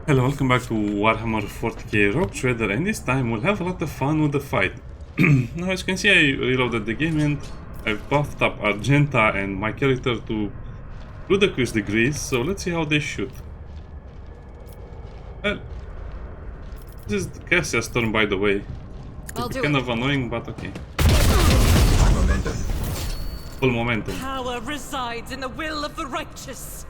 Hello, welcome back to Warhammer 40k Rogue Trader, and this time we'll have a lot of fun with the fight. Now, as you can see, I reloaded the game and I've buffed up Argenta and my character to ludicrous degrees, so let's see how they shoot. Well, this is Cassia's turn, by the way. It's kind of annoying, but okay. Momentum. Full momentum. Power resides in the will of the righteous.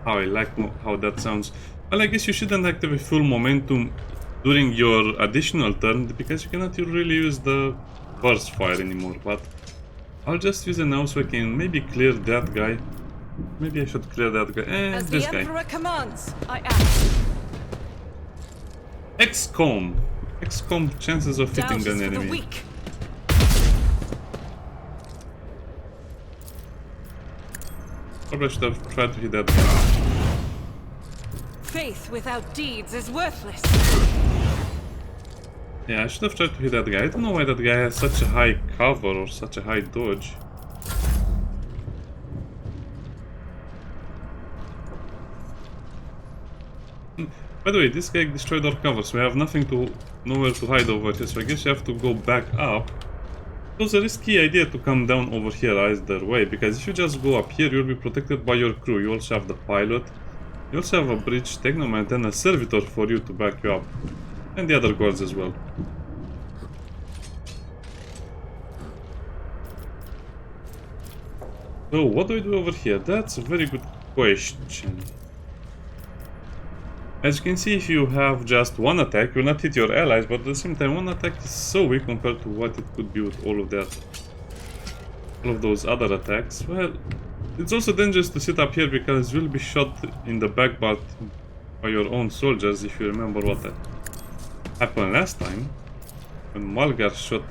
How I like how that sounds. Well, I guess you shouldn't activate full momentum during your additional turn because you cannot really use the burst fire anymore, but I'll just use it now so I can maybe clear that guy. Maybe I should clear that guy and As this the guy. Emperor commands, I act. XCOM. XCOM chances of hitting Doubt an is for the enemy. weak. Probably should have tried to hit that guy. Faith without deeds is worthless. Yeah, I should have tried to hit that guy. I don't know why that guy has such a high cover or such a high dodge. By the way, this guy destroyed our cover, so we have nowhere to hide over here, so I guess you have to go back up. It was a risky idea to come down over here either way, because if you just go up here, you'll be protected by your crew. You also have the pilot, you also have a bridge technoman and a servitor for you to back you up, and the other guards as well. So, what do we do over here? That's a very good question. As you can see, if you have just one attack, you'll not hit your allies, but at the same time, one attack is so weak compared to what it could be with all of those other attacks. Well, it's also dangerous to sit up here because you'll be shot in the back butt by your own soldiers, if you remember what happened last time, when Malgar shot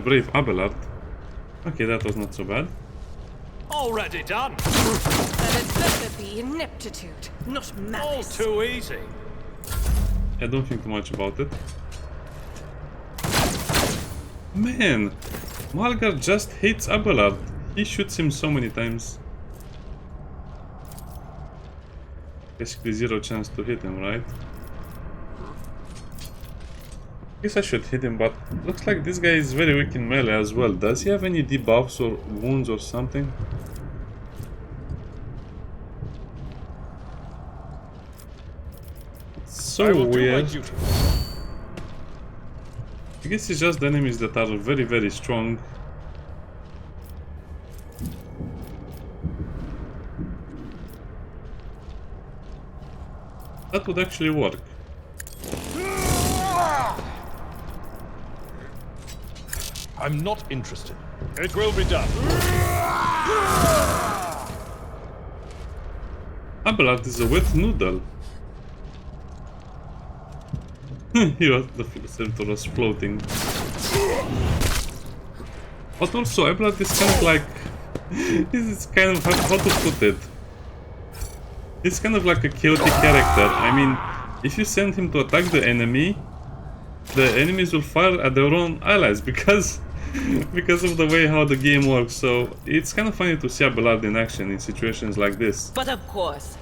brave Abelard. Okay, that was not so bad. Already done. Then it's better be ineptitude, not All malice. too easy. I don't think too much about it. Man, Malgar just hates Abelard. He shoots him so many times. Basically zero chance to hit him, right? Guess I should hit him, but looks like this guy is very weak in melee as well. Does he have any debuffs or wounds or something? So weird. I guess it's just the enemies that are very, very strong. That would actually work. I'm not interested. It will be done. Abelard is a wet noodle. The center was floating. But also, Abelard is kind of like... this is kind of... how to put it? He's kind of like a chaotic character. I mean, if you send him to attack the enemies will fire at their own allies because of the way how the game works. So it's kind of funny to see Abelard in action in situations like this. But of course.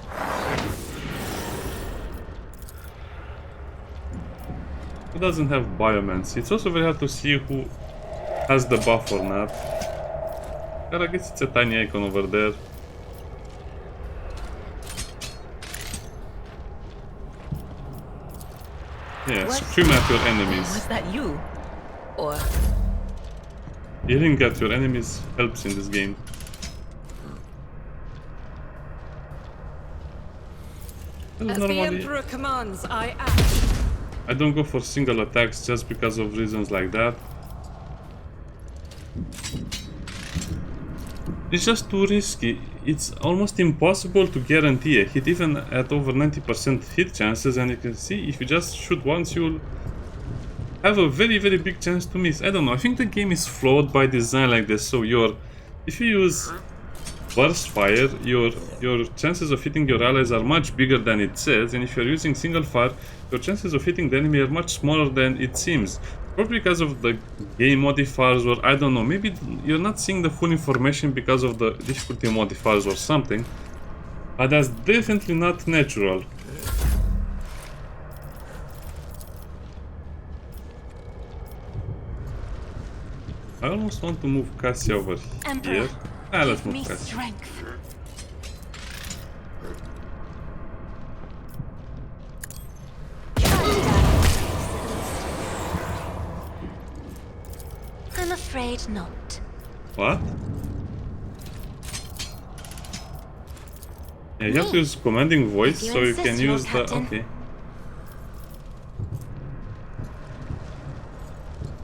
Who doesn't have biomancy? It's also very hard to see who has the buff or not. But I guess it's a tiny icon over there. Yeah, scream at your enemies. Was that you? Or Yelling at your enemies helps in this game. as the Normally, Emperor commands, I act. I don't go for single attacks just because of reasons like that. It's just too risky. It's almost impossible to guarantee a hit, even at over 90% hit chances, and you can see if you just shoot once, you'll have a very, very big chance to miss. I don't know, I think the game is flawed by design like this, so if you use burst fire, your chances of hitting your allies are much bigger than it says, and if you're using single fire, your chances of hitting the enemy are much smaller than it seems. Probably because of the game modifiers, or I don't know, maybe you're not seeing the full information because of the difficulty modifiers or something. But that's definitely not natural. I almost want to move Cassie over Emperor, here. Let's give move me Cassie. strength. I'm afraid not. What? Yeah, you have to use commanding voice, If you so you insist, can Lord use the... Captain. Okay.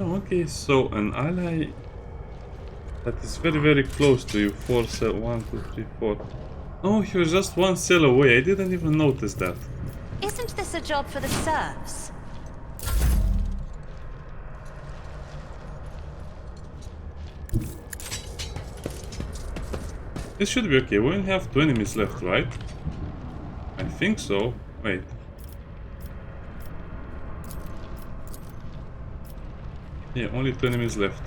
Oh, okay, so an ally that is very, very close to you. 4 cell, 1, 2, 3, 4. Oh, he was just 1 cell away. I didn't even notice that. Isn't this a job for the serfs? This should be okay. We only have 2 enemies left, right? I think so. Wait. Yeah, only 2 enemies left.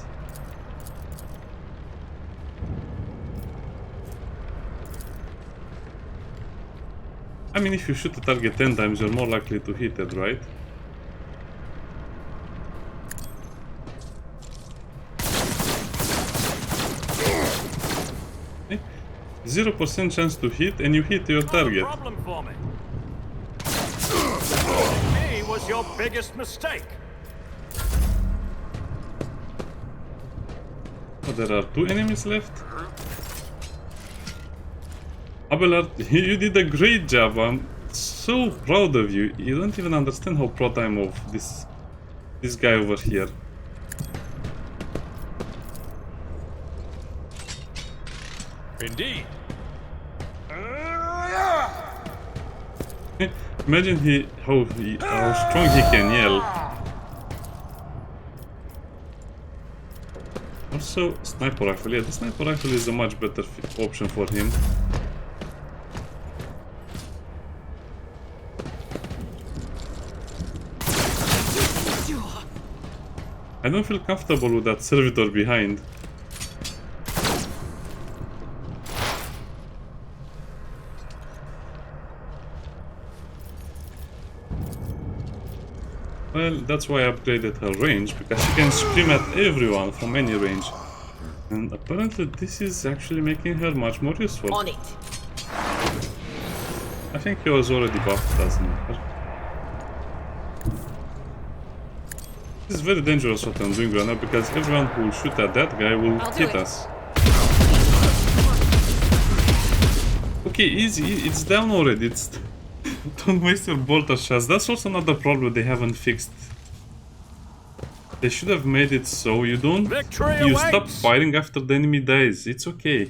I mean, if you shoot a target 10 times, you're more likely to hit it, right? Okay. 0% chance to hit, and you hit your target. Not a problem for me. Me was your biggest mistake. Oh, there are 2 enemies left. Abelard, you did a great job. I'm so proud of you. You don't even understand how proud I'm of this guy over here. Indeed. Imagine how strong he can yell. Also, sniper rifle. Yeah, the sniper rifle is a much better option for him. I don't feel comfortable with that servitor behind. Well, that's why I upgraded her range, because she can scream at everyone from any range. And apparently this is actually making her much more useful. On it. I think he was already buffed, doesn't matter. This is very dangerous what I'm doing right now, because everyone who will shoot at that guy will hit us. Okay, easy, it's down already. Don't waste your bolter shots. That's also another problem they haven't fixed. They should have made it so you don't... You stop firing after the enemy dies. It's okay.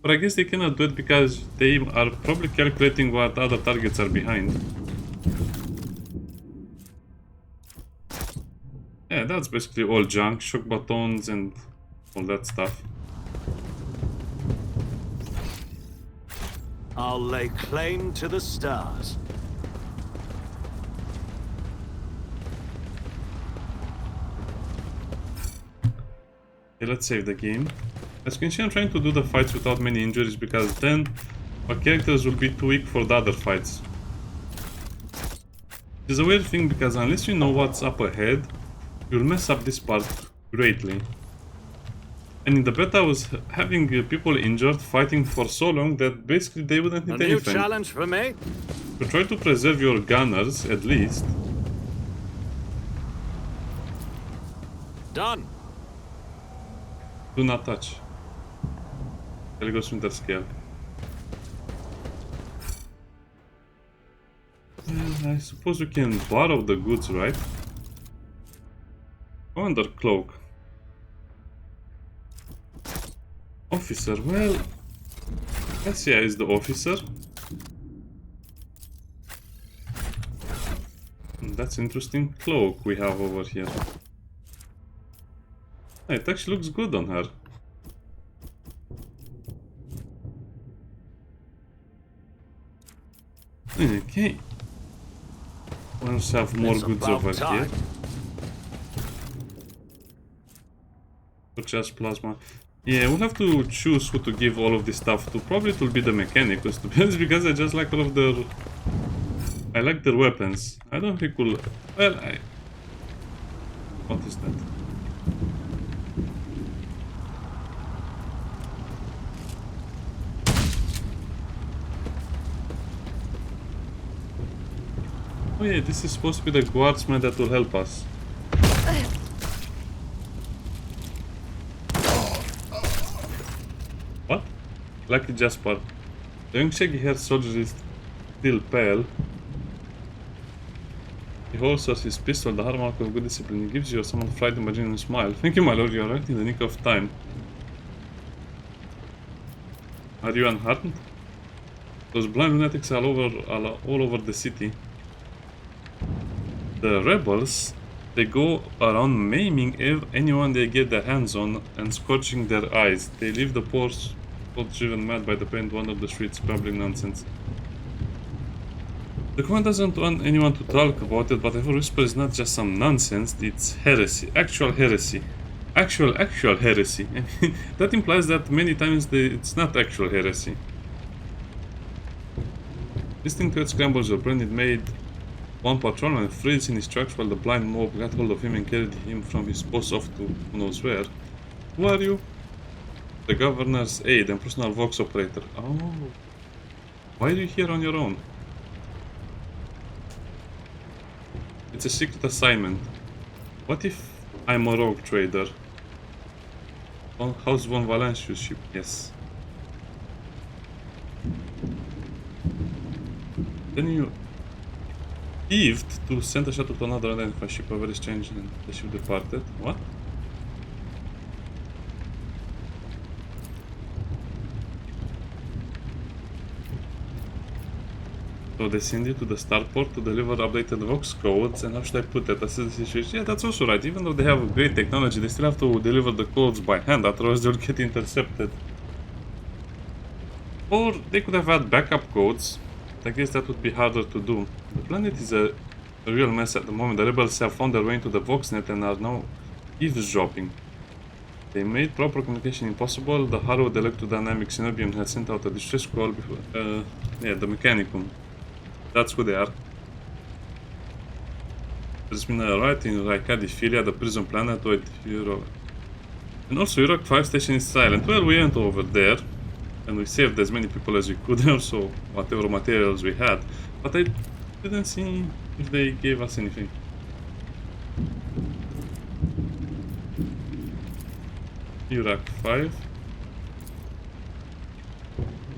But I guess they cannot do it because they are probably calculating what other targets are behind. Yeah, that's basically all junk. Shock buttons and all that stuff. I'll lay claim to the stars. Okay, let's save the game. As you can see, I'm trying to do the fights without many injuries, because then my characters will be too weak for the other fights. It's a weird thing, because unless you know what's up ahead, you'll mess up this part greatly. And in the beta I was having people injured fighting for so long that basically they wouldn't hit anything. A new challenge for me? So try to preserve your gunners at least. Done. Do not touch. Caligos Winter Scale. Well, I suppose we can borrow the goods, right? Commander Cloak. Officer, well... Cassia is the officer. That's interesting cloak we have over here. It actually looks good on her. Okay. Let's have more goods over here. Purchase plasma. Yeah, we'll have to choose who to give all of this stuff to. Probably it will be the mechanicals, to be honest, because I just like all of their... I like their weapons. I don't think we'll... Well, I... What is that? Oh yeah, this is supposed to be the guardsman that will help us. What? Lucky Jasper. The young shaggy-haired soldier is still pale. He holsters his pistol, the hard mark of good discipline. He gives you a somewhat frightened but genuine smile. Thank you, my lord, you are right in the nick of time. Are you unharmed? Those blind lunatics are all over the city. The rebels, they go around maiming anyone they get their hands on and scorching their eyes. They leave the poor souls driven mad by the pain to wander the streets, babbling nonsense. The command doesn't want anyone to talk about it, but if a whisper is not just some nonsense, it's heresy. Actual heresy. Actual heresy. That implies that many times it's not actual heresy. Listening to it scrambles your brain. It made one patrolman freeze in his tracks while the blind mob got hold of him and carried him from his post off to who knows where. Who are you? The governor's aide and personal vox operator. Oh. Why are you here on your own? It's a secret assignment. What if I'm a rogue trader? How's Von Valancius ship? Yes. Then you heaved to send a shuttle to another identified ship, a very strange, and the ship departed. What? So they send you to the starport to deliver updated Vox codes, and how should I put that? That's the situation. Yeah, that's also right. Even though they have great technology, they still have to deliver the codes by hand, otherwise they'll get intercepted. Or they could have had backup codes. I guess that would be harder to do. The planet is a real mess at the moment. The rebels have found their way into the Voxnet and are now eavesdropping. They made proper communication impossible. The harrowed electrodynamic Cenobium had sent out a distress call before... yeah, the Mechanicum. That's who they are. There's been a riot in Raikadiphilia, the prison planetoid Euro. And also Europe 5 station is silent. Well, we went over there. And we saved as many people as we could, also whatever materials we had. But I didn't see if they gave us anything. Iraq 5.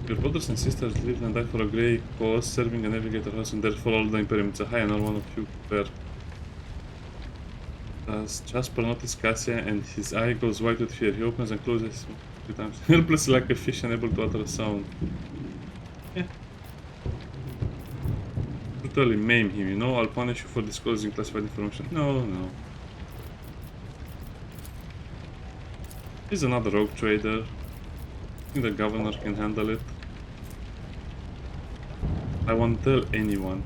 Your brothers and sisters lived and died for a grey cause, serving a navigator house, and therefore all the Imperium. It's a high honor, one of you were. Does Jasper notice Cassia and his eye goes white with fear? He opens and closes a few times. Helpless like a fish, unable to utter a sound. Yeah. Brutally maim him, you know? I'll punish you for disclosing classified information. No, no. He's another rogue trader. I think the governor can handle it. I won't tell anyone.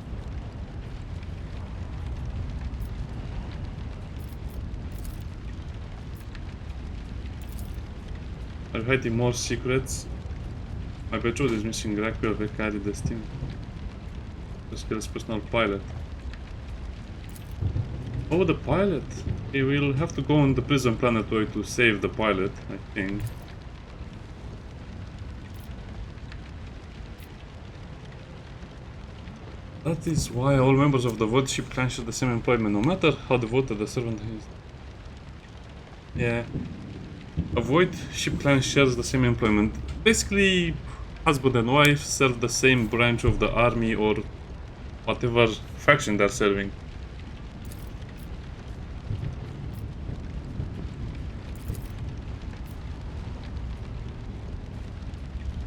Are you hiding more secrets? My betrothed is missing. Raquel Vecari Destin. Pascal's personal pilot. Oh, the pilot! Okay, we'll have to go on the prison planetoid to save the pilot, I think. That is why all members of the Void ship clan share the same employment, no matter how devoted the servant is. Yeah. A Void ship clan shares the same employment. Basically, husband and wife serve the same branch of the army or whatever faction they're serving.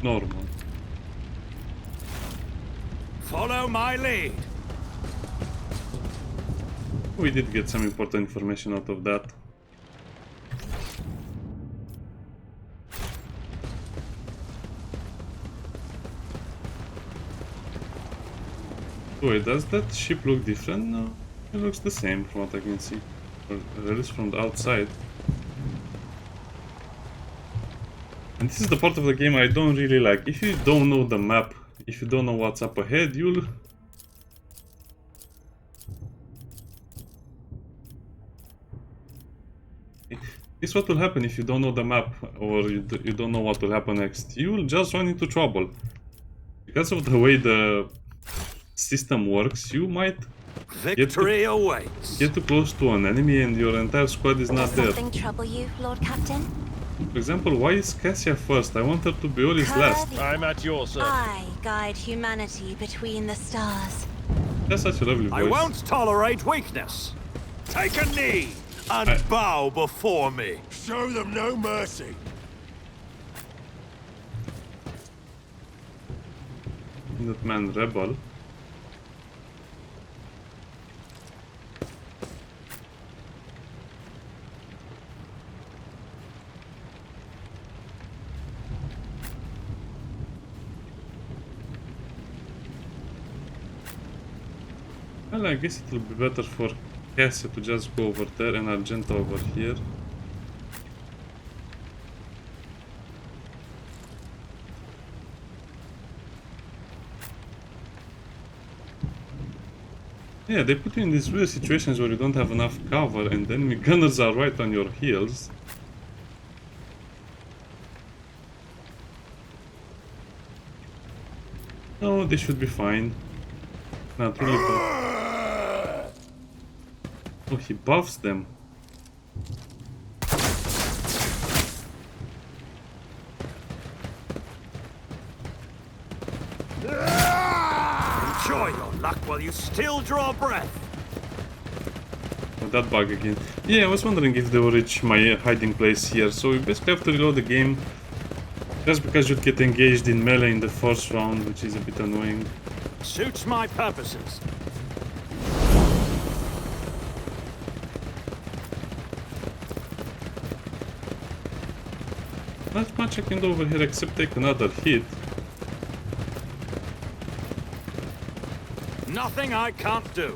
Normal. Follow my lead. We did get some important information out of that. Wait, does that ship look different? No, it looks the same from what I can see. Or at least from the outside. And this is the part of the game I don't really like. If you don't know the map, if you don't know what's up ahead, you'll... Guess what will happen if you don't know the map, or you don't know what will happen next. You'll just run into trouble. Because of the way the system works, you might Victory awaits. get too close to an enemy and your entire squad is not Does there. something trouble you, Lord Captain? For example, why is Cassia first? I want her to be always last. I'm at your service. I guide humanity between the stars. That's such a lovely voice. I won't tolerate weakness. Take a knee and bow before me. Show them no mercy. Minuteman Rebel. Well, I guess it will be better for Cassia to just go over there and Argenta over here. Yeah, they put you in these weird situations where you don't have enough cover and the enemy gunners are right on your heels. No, they should be fine. Not really bad. Oh, he buffs them. Enjoy your luck while you still draw breath. Oh, that bug again. Yeah, I was wondering if they will reach my hiding place here. So you basically have to reload the game just because you'd get engaged in melee in the first round, which is a bit annoying. Suits my purposes. Not much I can do over here except take another hit. Nothing I can't do.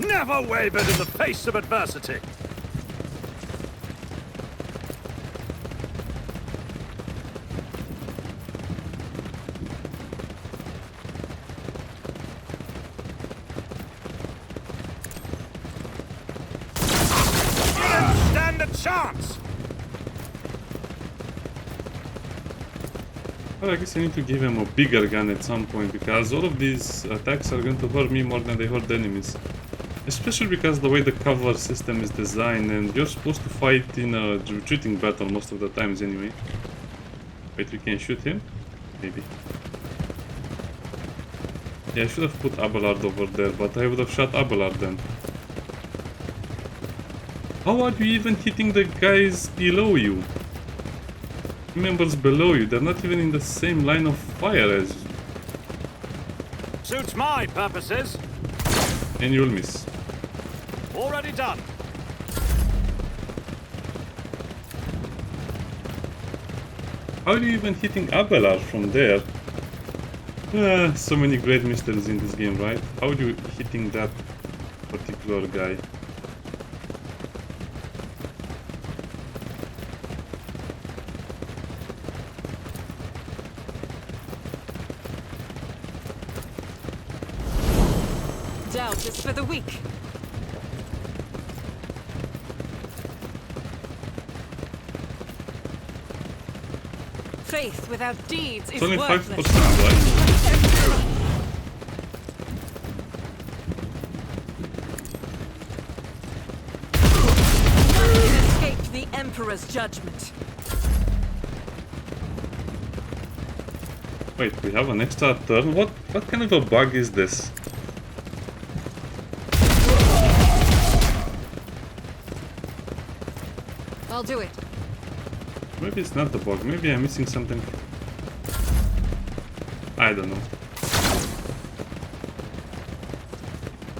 Never wavered in the face of adversity. You didn't stand a chance. Well, I guess I need to give him a bigger gun at some point because all of these attacks are going to hurt me more than they hurt the enemies. Especially because the way the cover system is designed and you're supposed to fight in a retreating battle most of the times anyway. Wait, we can shoot him? Maybe. Yeah, I should have put Abelard over there, but I would have shot Abelard then. How are you even hitting the guys below you? Members below you, they're not even in the same line of fire as you. Suits my purposes. And you'll miss. Already done. How are you even hitting Abelard from there? So many great mysteries in this game, right? How are you hitting that particular guy? Doubt is for the weak. Faith without deeds It's is only 5%, worthless. right? Escape the Emperor's judgment. Wait, we have an extra turn? What kind of a bug is this? I'll do it. Maybe it's not the bug, maybe I'm missing something. I don't know.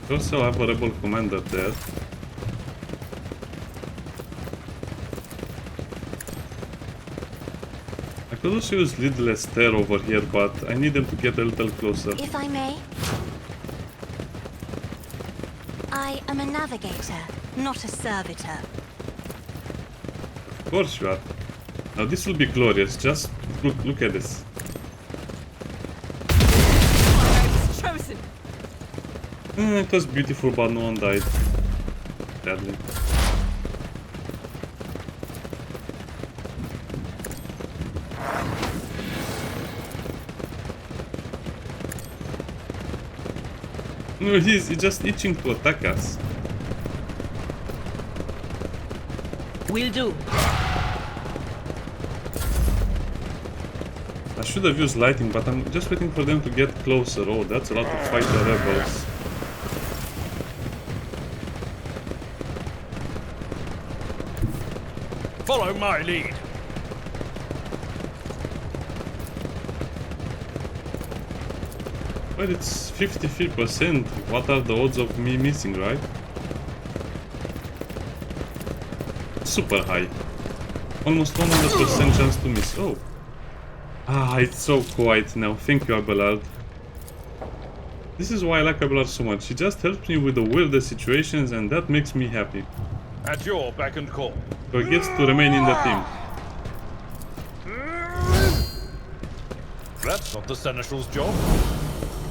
We also have a rebel commander there. I could also use Lidless Tear over here, but I need them to get a little closer. If I may. I am a navigator. not a servitor. Of course you are. Now this will be glorious. Just look at this. It's chosen. It was beautiful, but no one died. Sadly. No, he's just itching to attack us. Will do. I should have used lighting, but I'm just waiting for them to get closer. Oh, that's a lot to fight the rebels. Follow my lead. Well, it's 53%. What are the odds of me missing, right? Super high. Almost 100% chance to miss. Oh. Ah, it's so quiet now. Thank you, Abelard. This is why I like Abelard so much. He just helps me with the weirdest situations and that makes me happy. At your beck and call. So he gets to remain in the team. That's not the Seneschal's job.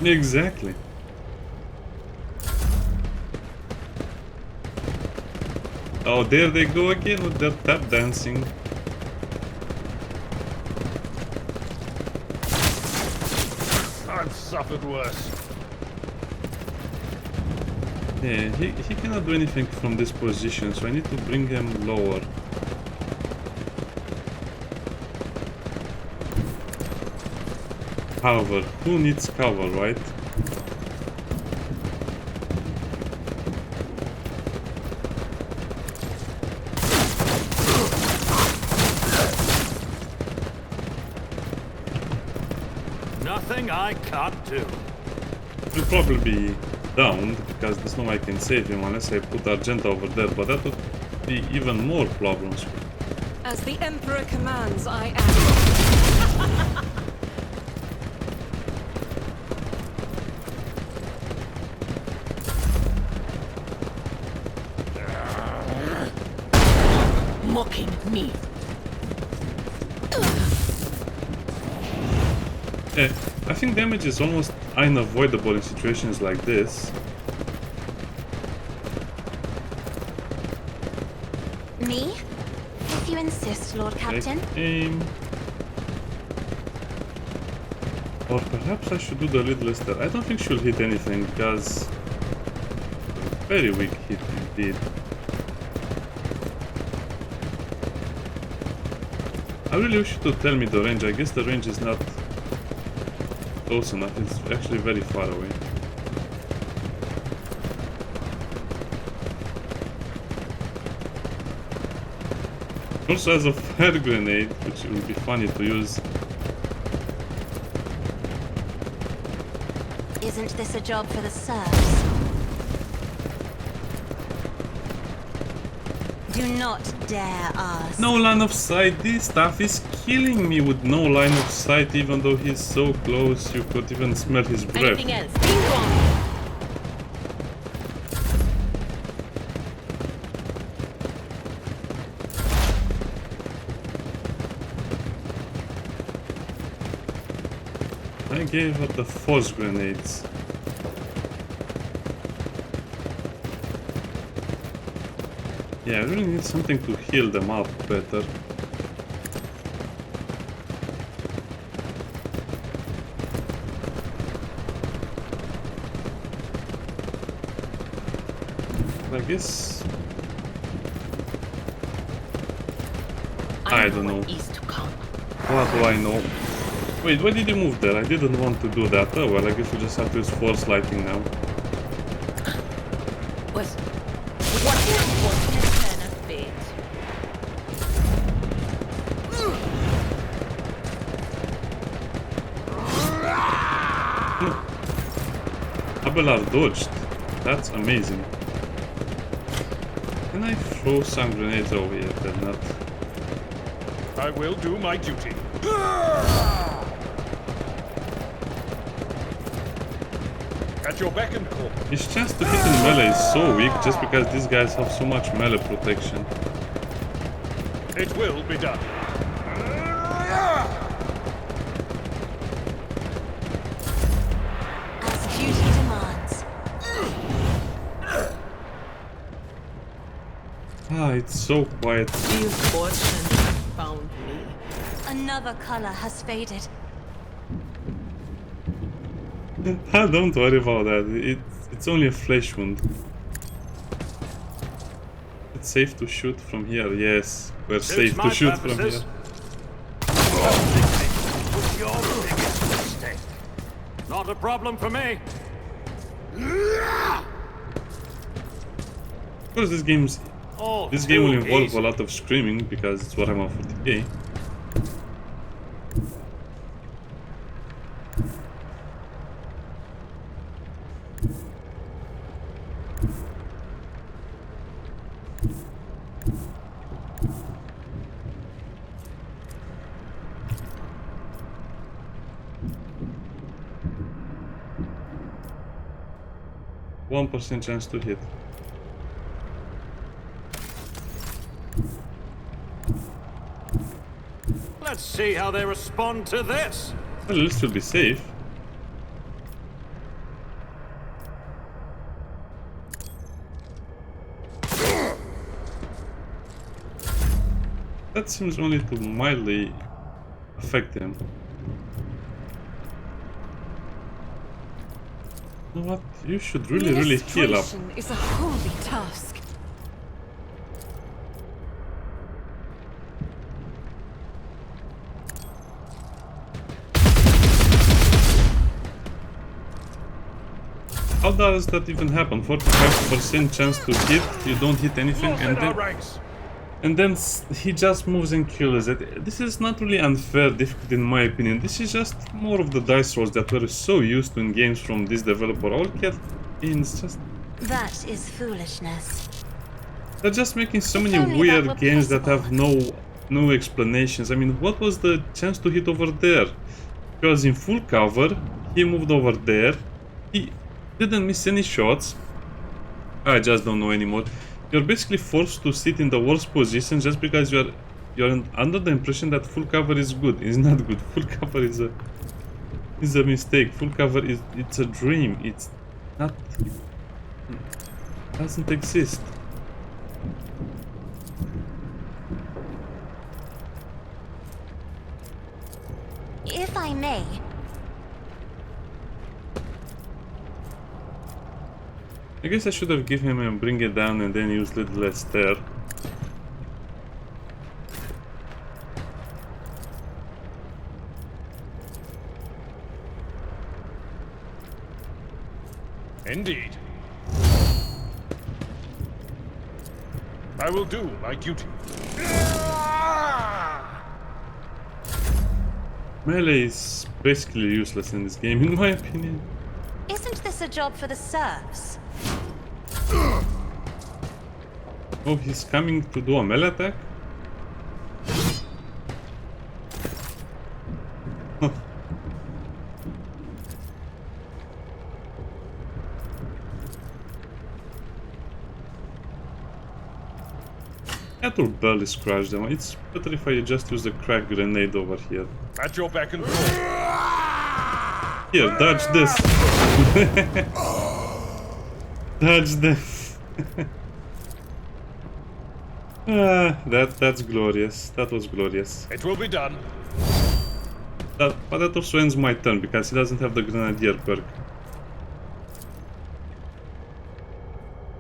Exactly. Oh, there they go again with their tap dancing. I've suffered worse. Yeah, he cannot do anything from this position, so I need to bring him lower. However, who needs cover, right? Nothing I can't do. He'll probably be downed because there's no way I can save him unless I put Argenta over there, but that would be even more problems. As the Emperor commands, I am. Mocking me. Yeah, I think damage is almost unavoidable in situations like this. Me? If you insist, Lord Captain. Aim. Or perhaps I should do the Lidless there. I don't think she'll hit anything because... Very weak hit indeed. I really wish you to tell me the range. I guess the range is not close enough. It's actually very far away. Also has a fire grenade, which would be funny to use. Isn't this a job for the serfs? Do not dare ask. No line of sight. This stuff is killing me with no line of sight, even though he's so close. You could even smell his breath. Anything else? Ping pong. I gave her the force grenades. Yeah, I really need something to heal them up better. I guess... I don't know. What is to come. What do I know? Wait, why did you move there? I didn't want to do that. Oh well, I guess we just have to use force lighting now. Was what was turn of fate? Abelard dodged. That's amazing. Can I throw some grenades over here? Then not. I will do my duty. At your beck and call. His chance to hit in melee is so weak just because these guys have so much melee protection. It will be done. As duty demands. Ah, it's so quiet. Ill fortune found me. Another color has faded. Don't worry about that. It's only a flesh wound. It's safe to shoot from here. Yes, we're safe to shoot from here. Was your biggest mistake. Not a problem for me. Of course, this game will involve a lot of screaming because it's Warhammer 40k. %1 chance to hit. Let's see how they respond to this. Well, at least you'll be safe. That seems only to mildly affect him. You know what? You should really heal up. Ministration is a holy task. How does that even happen? 45% chance to hit, you don't hit anything, and then he just moves and kills it. This is not really unfair, difficult in my opinion. This is just more of the dice rolls that we're so used to in games from this developer. All get in, it's just... That is foolishness. They're just making so many only that weird were games that have possible. no explanations. I mean, what was the chance to hit over there? He was in full cover, he moved over there, he didn't miss any shots. I just don't know anymore. You're basically forced to sit in the worst position just because you're under the impression that full cover is good. It's not good. Full cover is a mistake. Full cover it's a dream. It's not, doesn't exist. If I may, I guess I should have given him a bring it down and then use little less there. Indeed. I will do my duty. Melee is basically useless in this game, in my opinion. isn't this a job for the serfs? Oh, he's coming to do a melee attack? That will barely scratch them. It's better if I just use the crack grenade over here. At your beck and call. Here, dodge this. Dodge this. That's glorious. That was glorious. It will be done. But that also ends my turn because he doesn't have the grenadier perk.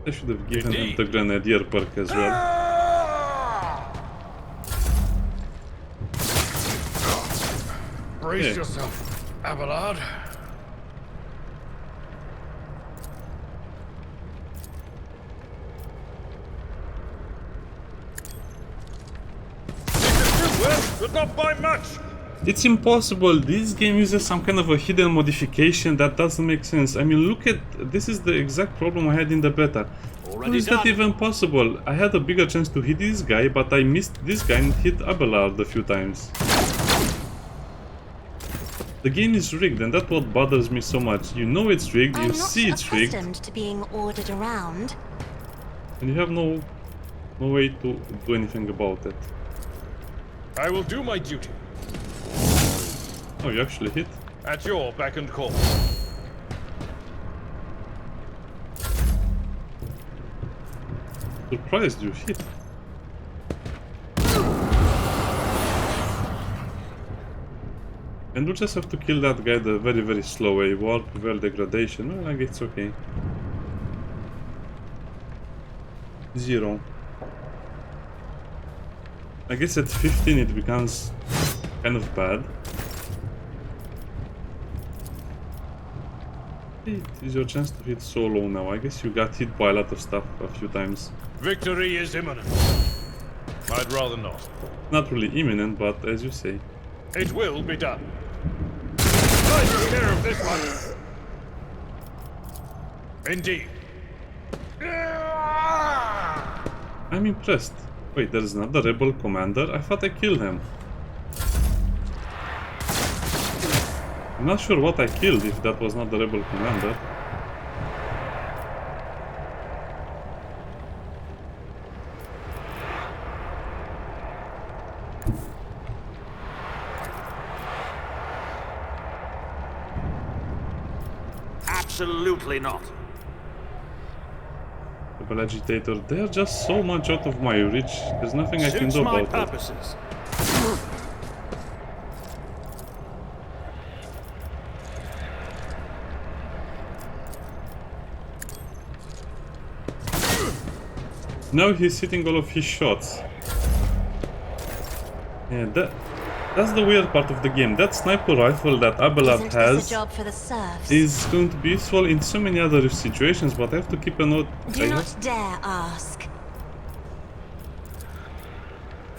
I should have given him the grenadier perk as well. Brace yourself, Abelard. But not by much. It's impossible. This game uses some kind of a hidden modification that doesn't make sense. I mean, look at this is the exact problem I had in the beta. How is that even possible? I had a bigger chance to hit this guy, but I missed this guy and hit Abelard a few times. The game is rigged, and that's what bothers me so much. You know it's rigged, I'm you not see it's rigged, accustomed to being ordered around. and you have no way to do anything about it. I will do my duty. Oh, you actually hit? At your beck and call. Surprised you hit. And we just have to kill that guy the very, very slow way. Warp, well, degradation. Well, I guess it's okay. 0. I guess at 15 it becomes kind of bad. It is your chance to hit so low now. I guess you got hit by a lot of stuff a few times. Victory is imminent. I'd rather not. Not really imminent, but as you say. It will be done. I took care of this one. Indeed. I'm impressed. Wait, there's another rebel commander? I thought I killed him. I'm not sure what I killed if that was not the rebel commander. Absolutely not. Rebel agitator, they're just so much out of my reach. There's nothing I can Suits do my about it. purposes. Now he's hitting all of his shots. Yeah, that's the weird part of the game. That sniper rifle that Abelard Isn't this has a job for the serfs? is going to be useful in so many other situations, but I have to keep a note. Do not dare ask.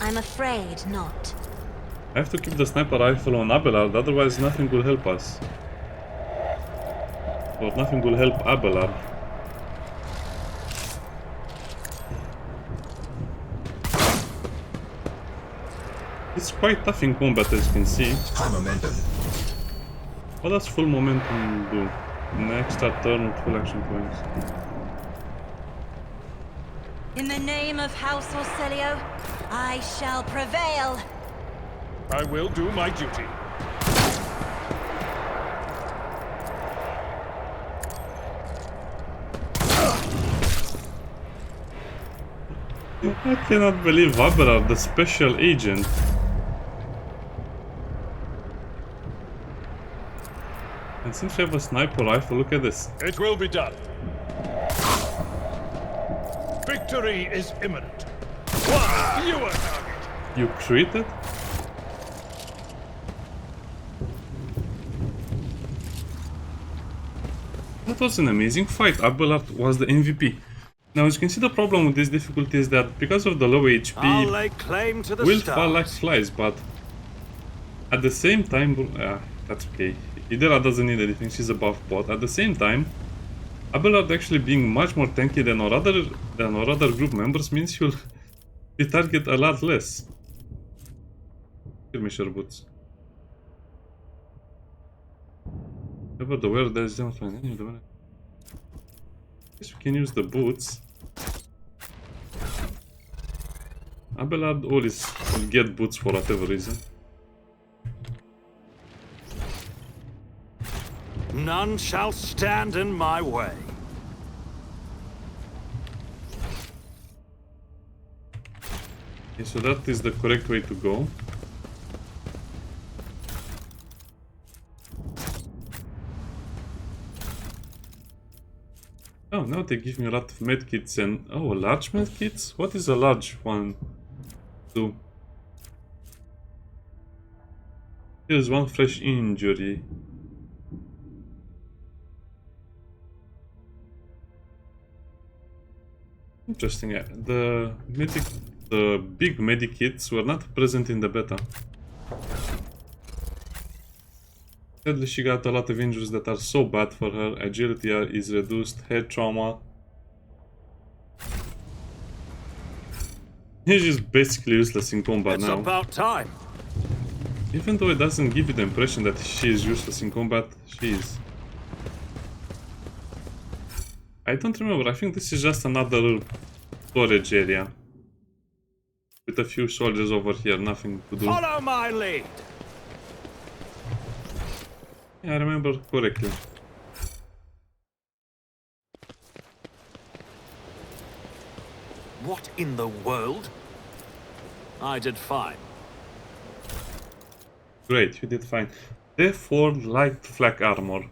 I'm afraid not. I have to keep the sniper rifle on Abelard, otherwise nothing will help us. Or nothing will help Abelard. It's quite tough in combat, as you can see. High momentum. What does full momentum do? An extra turn with full action points. In the name of House Orcelio, I shall prevail. I will do my duty. I cannot believe Abelard, the special agent. And since we have a sniper rifle, look at this. It will be done. Victory is imminent. One fewer target. You created? That was an amazing fight. Abelard was the MVP. Now, as you can see, the problem with this difficulty is that because of the low I'll HP, lay claim to the will stars. fall like flies, but at the same time, that's okay. Idera doesn't need anything, she's a buff bot. At the same time, Abelard actually being much more tanky than our other group members means he'll target a lot less. Skirmisher boots. Ever the wear there's don't find any of the guess we can use the boots. Abelard always will get boots for whatever reason. None shall stand in my way. Okay, so that is the correct way to go. Oh, now they give me a lot of medkits and... Oh, large medkits? What is a large one do? Here's one fresh injury. Interesting. The big medikits were not present in the beta. Sadly, she got a lot of injuries that are so bad for her. Agility is reduced, head trauma. He's just basically useless in combat It's now. about time. Even though it doesn't give you the impression that she is useless in combat, she is. I don't remember, I think this is just another storage area. With a few soldiers over here, nothing to do. Follow my lead. Yeah, I remember correctly. What in the world? I did fine. Great, you did fine. Therefore, light flak armor.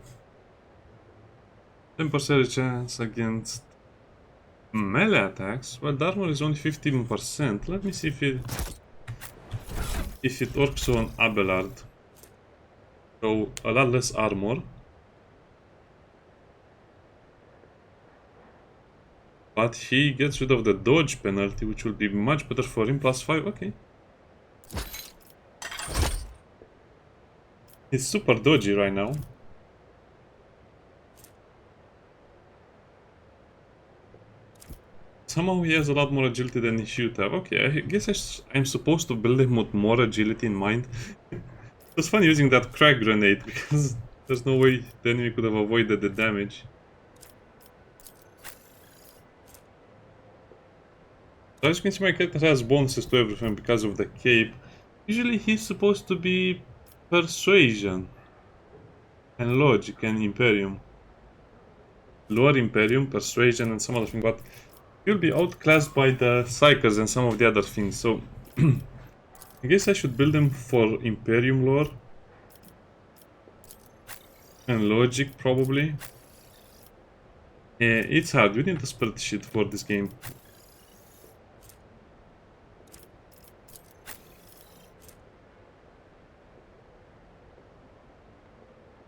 10% chance against melee attacks. Well, the armor is only 15%. Let me see if it works on Abelard. So a lot less armor. But he gets rid of the dodge penalty, which will be much better for him. +5, okay. He's super dodgy right now. Somehow he has a lot more agility than he should have. Okay, I guess I'm supposed to build him with more agility in mind. It was fun using that crack grenade, because there's no way the enemy could have avoided the damage. So as you can see, my character has bonuses to everything because of the cape. Usually he's supposed to be Persuasion and Logic and Imperium. Lower Imperium, Persuasion and some other thing, but he'll be outclassed by the Psychers and some of the other things, so I guess I should build them for Imperium lore and Logic probably. Yeah, it's hard, you need a spreadsheet for this game.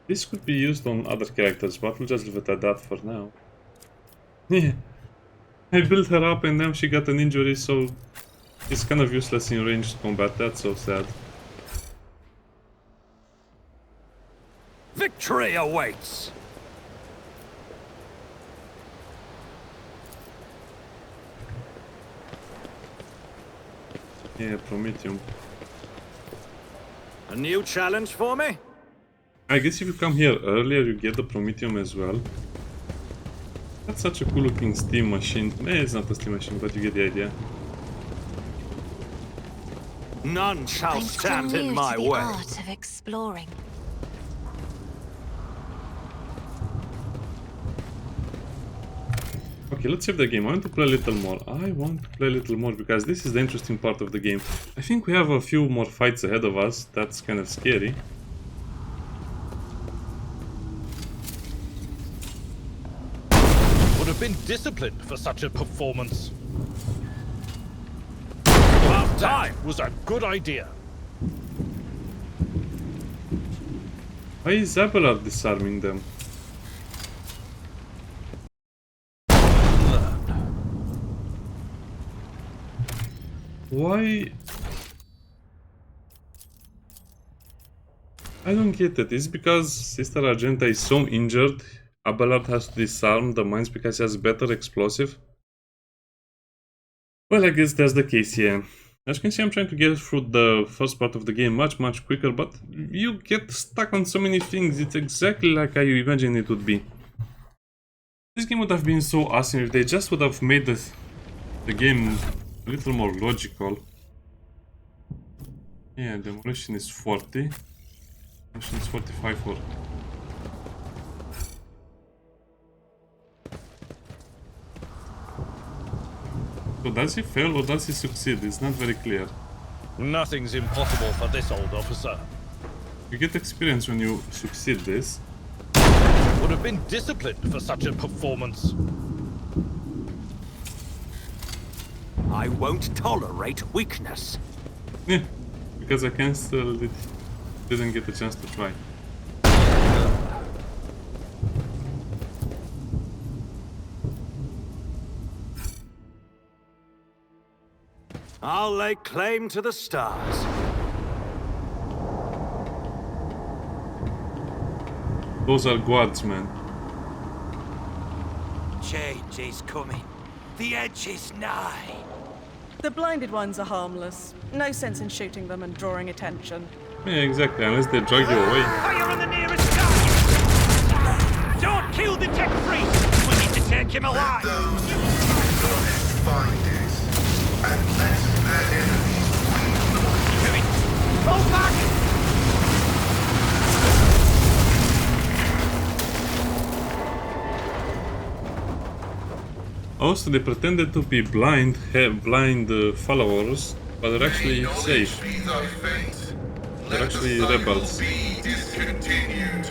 This could be used on other characters, but we'll just leave it at that for now. Yeah, I built her up and now she got an injury, so it's kind of useless in ranged combat. That's so sad. Victory awaits. Yeah, Prometheum. A new challenge for me? I guess if you come here earlier, you get the Prometheum as well. That's such a cool looking steam machine. It's not a steam machine, but you get the idea. None shall I'm stand still in new my to the way. art of exploring. Okay, let's save the game. I want to play a little more. I want to play a little more because this is the interesting part of the game. I think we have a few more fights ahead of us. That's kind of scary. Would have been disciplined for such a performance. About time was a good idea. Why is Abelard disarming them? Why? I don't get it. Is it because Sister Argenta is so injured, Abelard has to disarm the mines because he has better explosive? Well, I guess that's the case, yeah. As you can see, I'm trying to get through the first part of the game much quicker, but you get stuck on so many things. It's exactly like I imagined it would be. This game would have been so awesome if they just would have made the game a little more logical. Yeah, demolition is 40. Demolition is 45 for... So does he fail or does he succeed? It's not very clear. Nothing's impossible for this old officer. You get experience when you succeed this. Would have been disciplined for such a performance. I won't tolerate weakness. Yeah, because I cancelled it. Didn't get a chance to try. I'll lay claim to the stars. Those are guardsmen. Change is coming. The edge is nigh. The blinded ones are harmless. No sense in shooting them and drawing attention. Yeah, exactly, unless they drag you away. Fire on the nearest guy! Don't kill the tech priest! We need to take him alive! Those who find it, and let their enemies win. Go back! Also, they pretended to be blind followers, but they're actually safe. Be thy fate. They're Let actually the cycle rebels. be discontinued.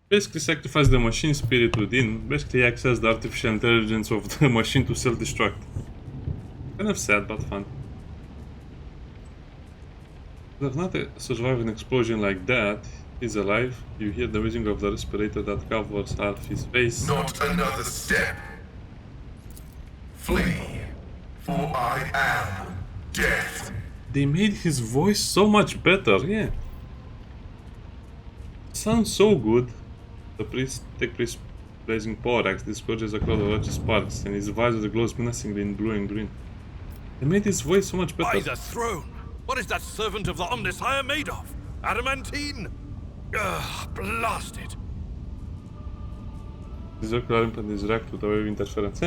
Basically sacrifice the machine spirit within, basically access the artificial intelligence of the machine to self-destruct. Kind of sad, but fun. Does not survive an explosion like that. He's alive. You hear the whizzing of the respirator that covers half his face. Not another step. Flee, for I am death. They made his voice so much better, yeah. Sounds so good. The tech priest blazing power axe dispatches a cloud of large sparks, and his visor glows menacingly in blue and green. They made his voice so much By better. the throne! What is that servant of the Omnissiah made of? Adamantine? Ugh, blasted! The circular implant is racked with a wave interference.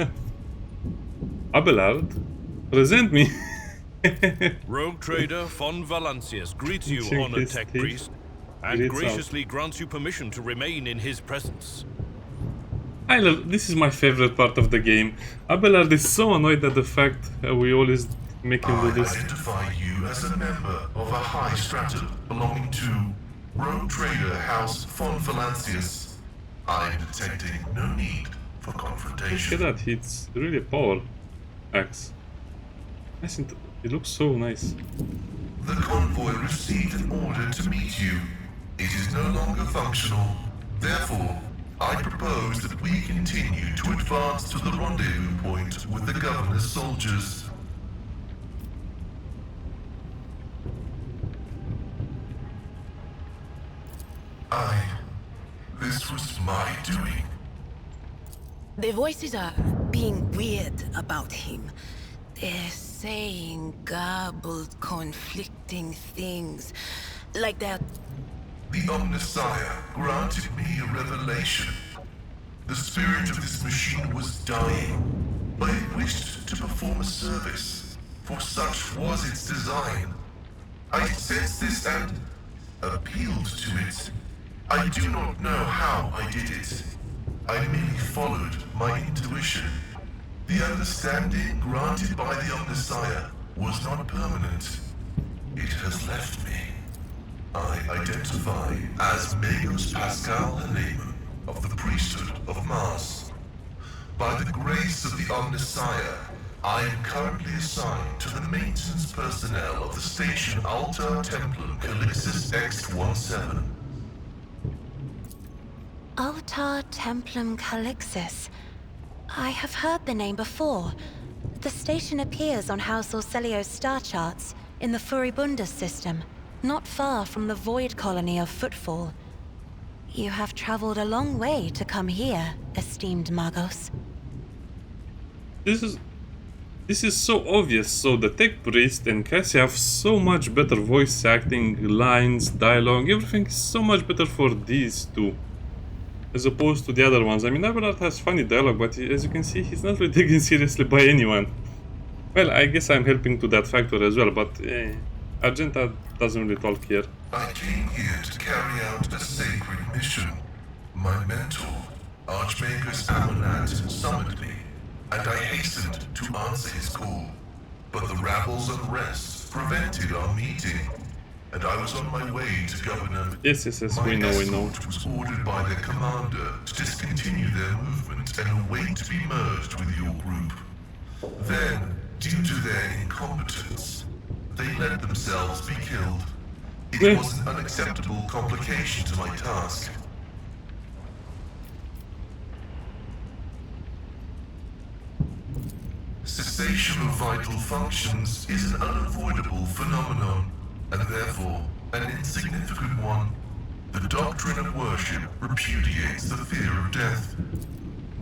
Abelard, present me! Rogue trader Von Valancius greets you, Check honored this tech thief. priest, and Greets out. graciously grants you permission to remain in his presence. I love. This is my favorite part of the game. Abelard is so annoyed at the fact we always make him do I this. identify you as a member of a high stratum belonging to Rogue Trader House Von Valancius. I am detecting no need for Look confrontation. at that, it's really a power axe. It looks so nice. The convoy received an order to meet you. It is no longer functional. Therefore, I propose that we continue to advance to the rendezvous point with the governor's soldiers. This was my doing. The voices are being weird about him. They're saying garbled, conflicting things. Like that. The Omnissiah granted me a revelation. The spirit of this machine was dying, but it wished to perform a service, for such was its design. I sensed this and appealed to it. I do not know how I did it. I merely followed my intuition. The understanding granted by the Omnissiah was not permanent. It has left me. I identify as Magos Pascal Haneman of the priesthood of Mars. By the grace of the Omnissiah, I am currently assigned to the maintenance personnel of the station Altar Templum Calixis X-17. Altar Templum Calixis. I have heard the name before. The station appears on House Orselio's star charts in the Furibunda system, not far from the Void Colony of Footfall. You have traveled a long way to come here, esteemed Magos. This is so obvious. So the tech priest and Cassie have so much better voice acting, lines, dialogue, everything is so much better for these two, as opposed to the other ones. I mean, Abelard has funny dialogue, but as you can see, he's not really taken seriously by anyone. Well, I guess I'm helping to that factor as well, but Argenta doesn't really talk here. I came here to carry out a sacred mission. My mentor, Archmagus Amonat, summoned me, and I hastened to answer his call. But the rabble's unrest prevented our meeting, and I was on my way to Governor. Yes, we know. escort was ordered by their commander to discontinue their movement and await to be merged with your group. Then, due to their incompetence, they let themselves be killed. It was an unacceptable complication to my task. Cessation of vital functions is an unavoidable phenomenon, and therefore an insignificant one. The doctrine of worship repudiates the fear of death.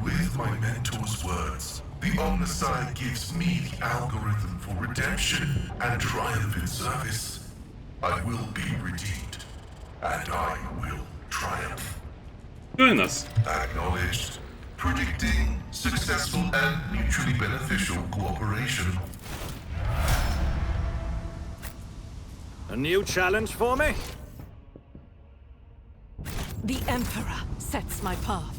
With my mentor's words, The Omnissiah gives me the algorithm for redemption and triumphant service. I will be redeemed, and I will triumph. Join us. Acknowledged. Predicting successful and mutually beneficial cooperation. A new challenge for me? The Emperor sets my path.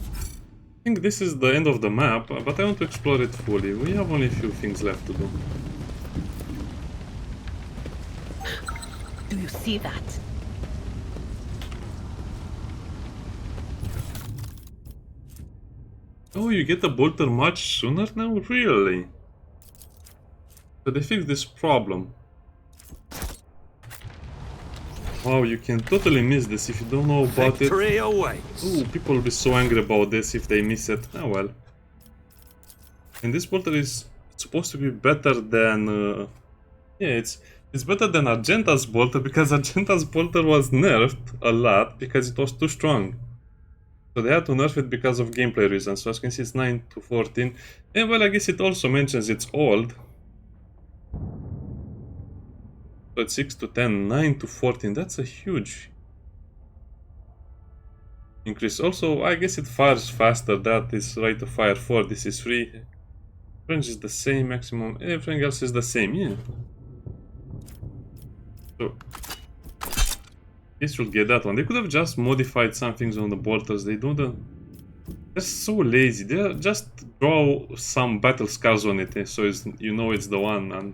I think this is the end of the map, but I want to explore it fully. We have only a few things left to do. Do you see that? Oh, you get the bolter much sooner now? Really? So they fixed this problem. Wow, you can totally miss this if you don't know about it. Victory awaits. Ooh, people will be so angry about this if they miss it. Oh well. And this bolter is supposed to be better than... yeah, it's better than Argenta's bolter because Argenta's bolter was nerfed a lot because it was too strong. So they had to nerf it because of gameplay reasons. So as you can see, it's 9 to 14. And well, I guess it also mentions it's old. So it's 6 to 10, 9 to 14. That's a huge increase. Also, I guess it fires faster. That is rate of fire 4. This is 3. Range is the same, maximum. Everything else is the same, yeah. So this will get that one. They could have just modified some things on the bolters. They don't. They're so lazy. They just draw some battle scars on it, so it's, you know it's the one.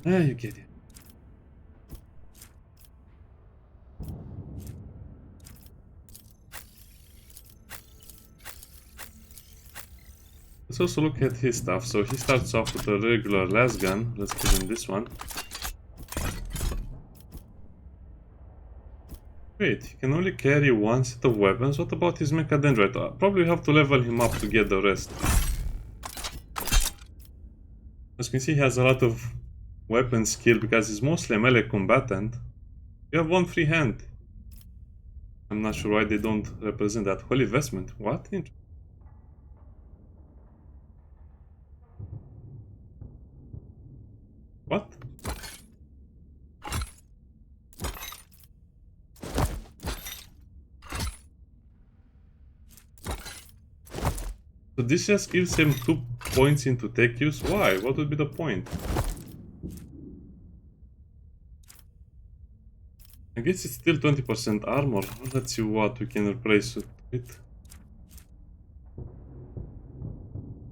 And you get it. Let's also look at his stuff. So he starts off with a regular las gun. Let's give him this one. Wait, he can only carry one set of weapons. What about his mechadendrite? Probably have to level him up to get the rest. As you can see, he has a lot of weapon skill because he's mostly a melee combatant. You have one free hand. I'm not sure why they don't represent that. Holy vestment. What? What? So this just gives him 2 points into tech use? Why? What would be the point? I guess it's still 20% armor. Let's see what we can replace it with.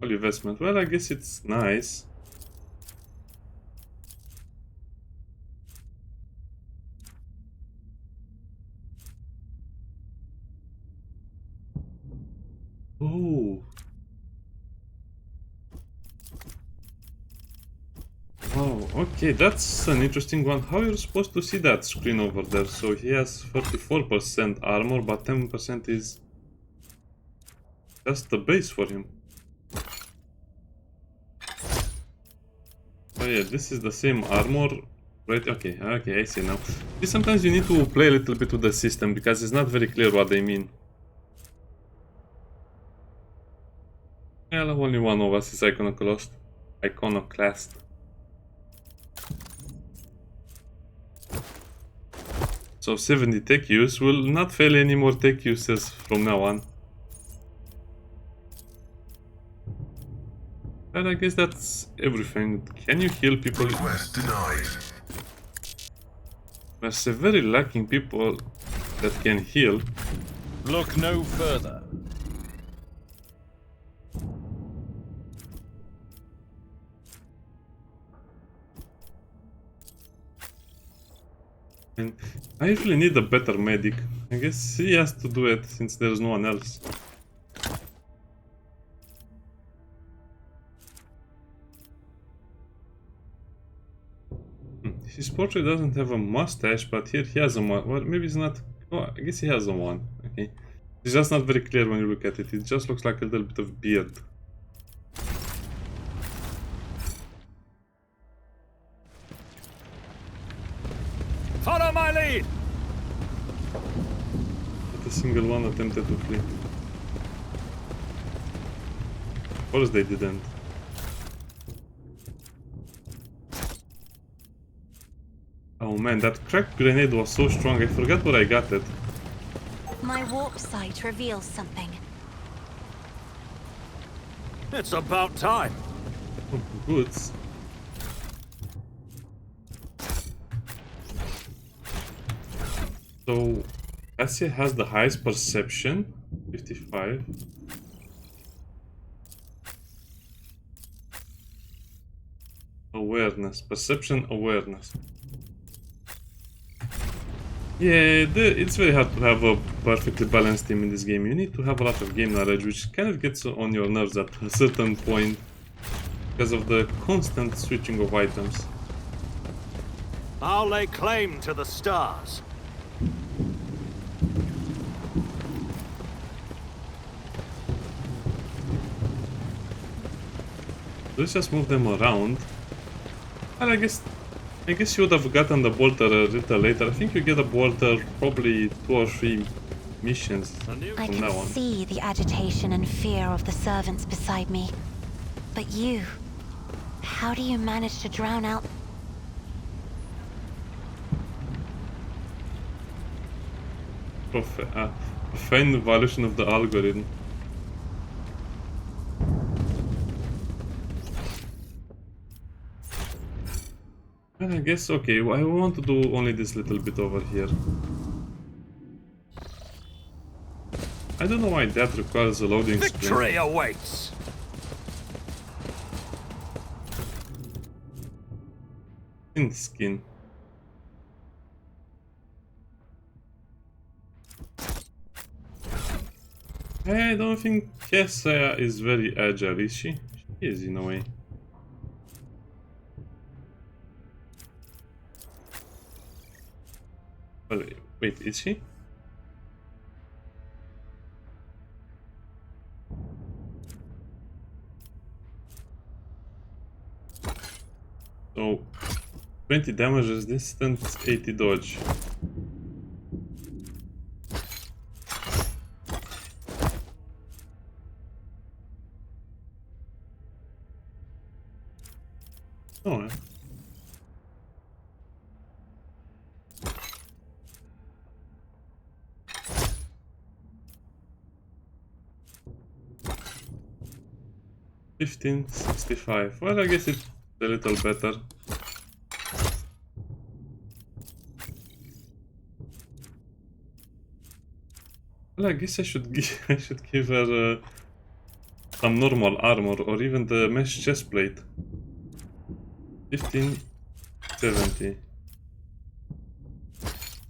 Holy vestment. Well, I guess it's nice. Oh. Wow, okay, that's an interesting one. How you're supposed to see that screen over there? So he has 34% armor, but 10% is just the base for him. Oh yeah, this is the same armor, right? Okay, I see now. Sometimes you need to play a little bit with the system because it's not very clear what they mean. Well, only one of us is iconoclast. So 70 tech use will not fail any more tech uses from now on. And I guess that's everything. Can you heal people? Request denied. We're severely lacking people that can heal. Look no further. And I really need a better medic. I guess he has to do it since there's no one else. His portrait doesn't have a mustache, but here he has a one. Well, maybe it's not. Oh, I guess he has a one. Okay. It's just not very clear when you look at it. It just looks like a little bit of beard. Follow my lead! Not a single one attempted to flee. Of course they didn't. Oh man, that cracked grenade was so strong, I forgot where I got it. My warp sight reveals something. It's about time. Goods. So, Cassia has the highest perception, 55. Awareness, perception, awareness. Yeah, it's very hard to have a perfectly balanced team in this game. You need to have a lot of game knowledge, which kind of gets on your nerves at a certain point because of the constant switching of items. I'll lay claim to the stars. Let's just move them around. And I guess you would have gotten the bolter a little later. I think you get a bolter probably 2 or 3 missions I from now can on. see the agitation and fear of the servants beside me. But you, how do you manage to drown out? Fine evaluation of the algorithm. And I guess, okay, I want to do only this little bit over here. I don't know why that requires a loading screen. Victory awaits. Skin. I don't think Cassia is very agile, is she? She is in a way. Well, wait, is she? So, 20 damage resistance, 80 dodge. Oh, yeah. $15.65. Well, I guess it's a little better. Well, I guess I should give her some normal armor or even the mesh chest plate. 1570.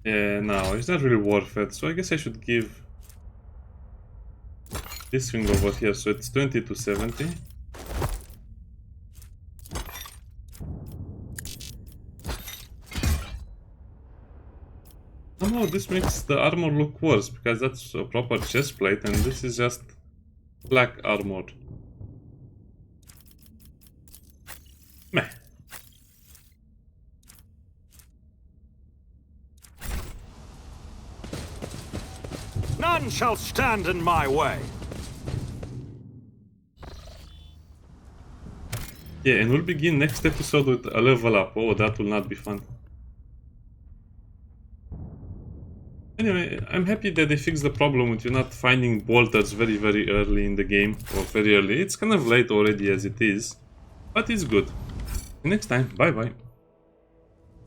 Yeah, no, it's not really worth it. So I guess I should give this thing over here. So it's 20 to 70. Somehow this makes the armor look worse because that's a proper chest plate and this is just black armor. Meh. None shall stand in my way. Yeah, and we'll begin next episode with a level up. Oh, that will not be fun. Anyway, I'm happy that they fixed the problem with you not finding bolters very, very early in the game. Or very early. It's kind of late already as it is. But it's good. Next time, bye bye.